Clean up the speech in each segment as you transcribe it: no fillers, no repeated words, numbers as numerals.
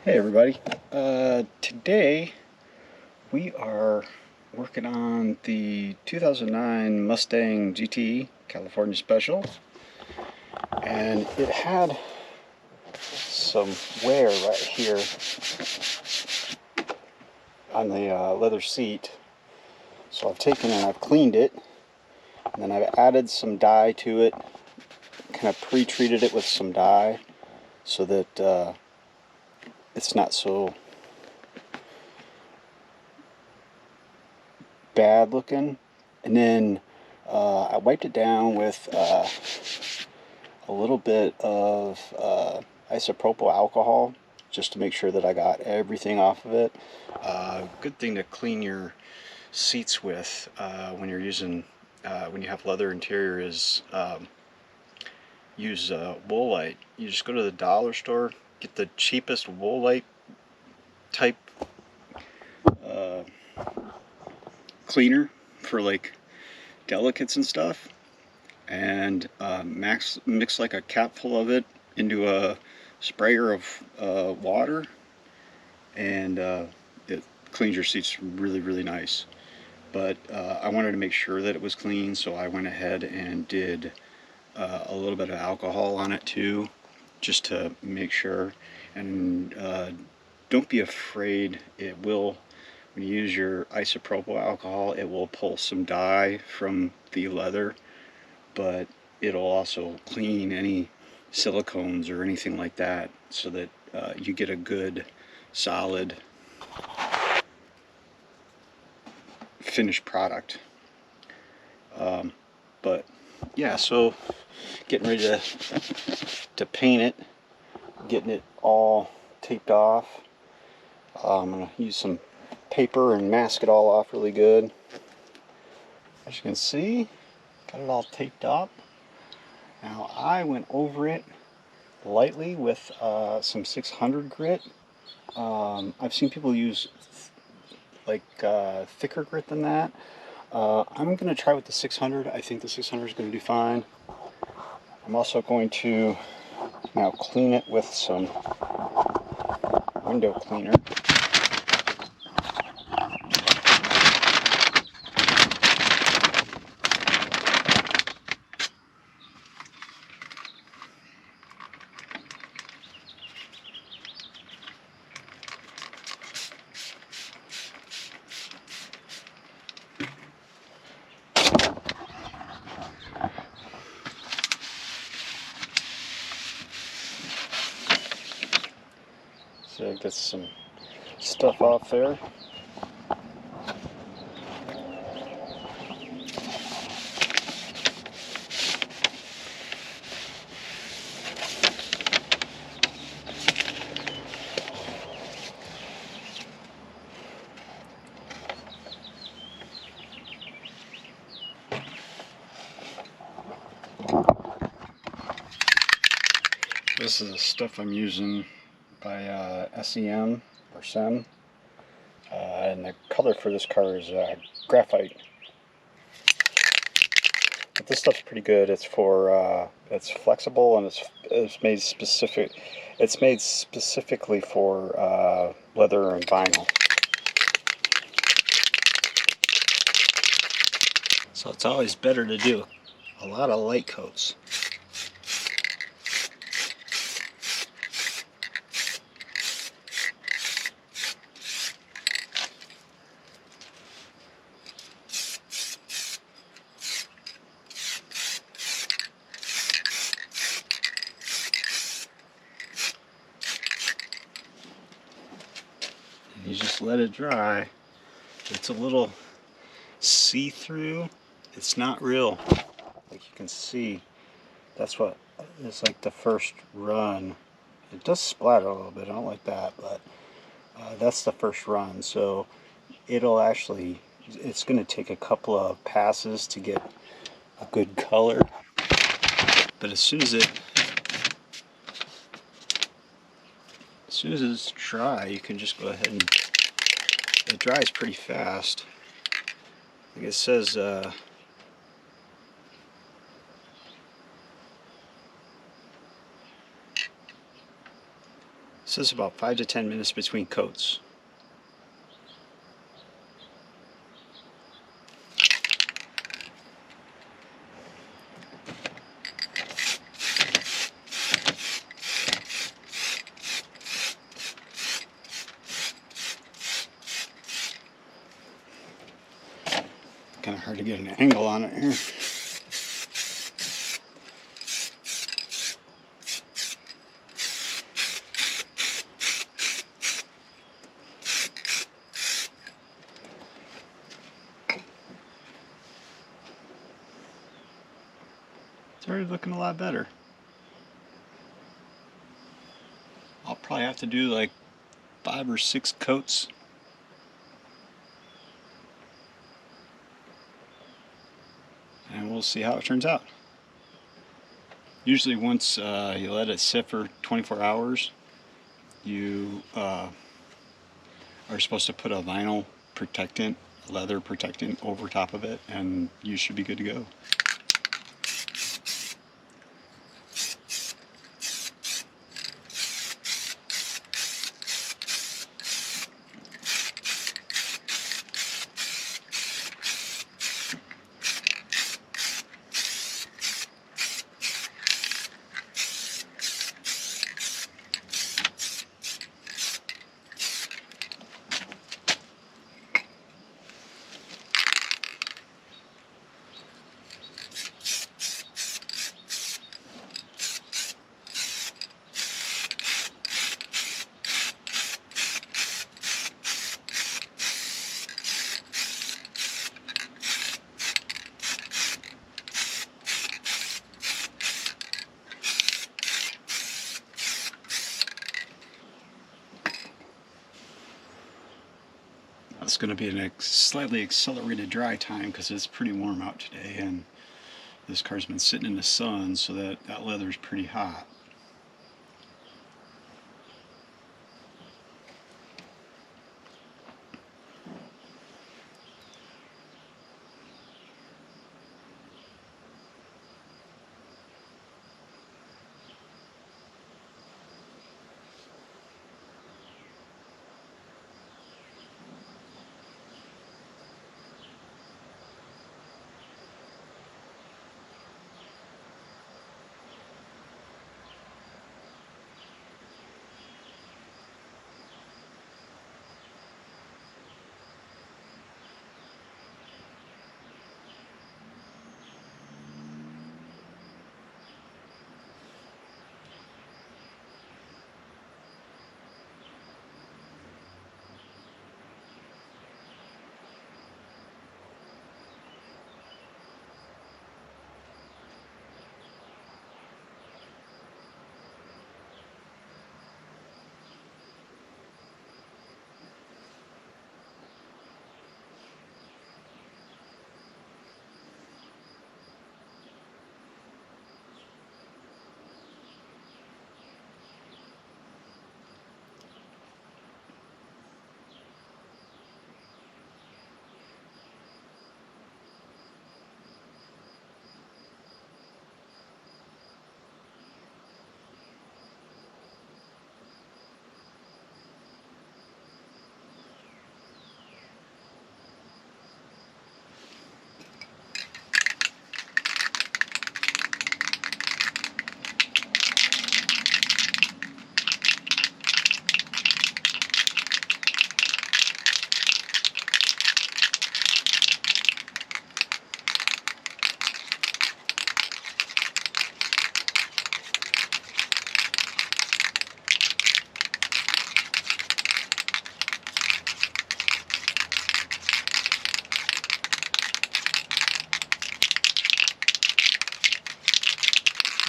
Hey everybody, today we are working on the 2009 Mustang GT California Special, and it had some wear right here on the leather seat. So I've taken and I've cleaned it, and then I've added some dye to it, kind of pre-treated it with some dye so that it's not so bad looking. And then I wiped it down with a little bit of isopropyl alcohol just to make sure that I got everything off of it. Good thing to clean your seats with when you're using when you have leather interior is use Woolite. You just go to the dollar store, get the cheapest Woolite type cleaner for like delicates and stuff, and mix like a capful of it into a sprayer of water, and it cleans your seats really nice. But I wanted to make sure that it was clean, so I went ahead and did a little bit of alcohol on it too, just to make sure. And don't be afraid, it will, when you use your isopropyl alcohol, it will pull some dye from the leather, but it'll also clean any silicones or anything like that, so that you get a good solid finished product. But yeah, so getting ready to paint it, getting it all taped off. I'm going to use some paper and mask it all off really good. As you can see, got it all taped up. Now I went over it lightly with some 600 grit. I've seen people use like thicker grit than that. I'm going to try with the 600. I think the 600 is going to do fine. I'm also going to now clean it with some window cleaner. So get some stuff off there. This is the stuff I'm using by SEM or SEM, and the color for this car is graphite. But this stuff's pretty good. It's for it's flexible, and it's made specific. It's made specifically for leather and vinyl. So it's always better to do a lot of light coats. You just let it dry. It's a little see-through. It's not real. Like you can see, that's what it's like the first run. It does splatter a little bit. I don't like that, but that's the first run. So it'll actually, it's going to take a couple of passes to get a good color. But as soon as it's dry, you can just go ahead and, it dries pretty fast. Like it says, says about 5 to 10 minutes between coats. Kind of hard to get an angle on it here. It's already looking a lot better. I'll probably have to do like 5 or 6 coats. And we'll see how it turns out. Usually once you let it sit for 24 hours, you are supposed to put a vinyl protectant, leather protectant over top of it, and you should be good to go. It's going to be a slightly accelerated dry time because it's pretty warm out today, and this car's been sitting in the sun, so that leather's pretty hot.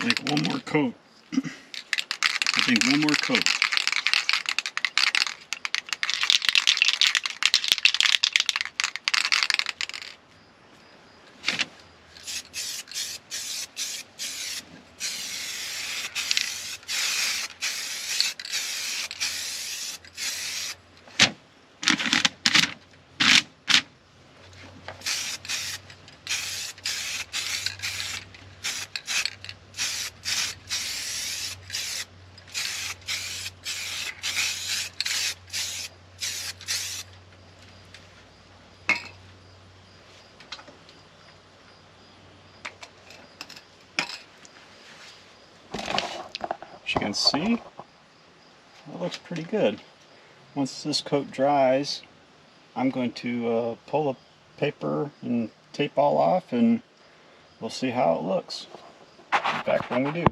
Like one more coat. I think one more coat. But you can see, it looks pretty good. Once this coat dries, I'm going to pull the paper and tape all off, and we'll see how it looks. Back when we do.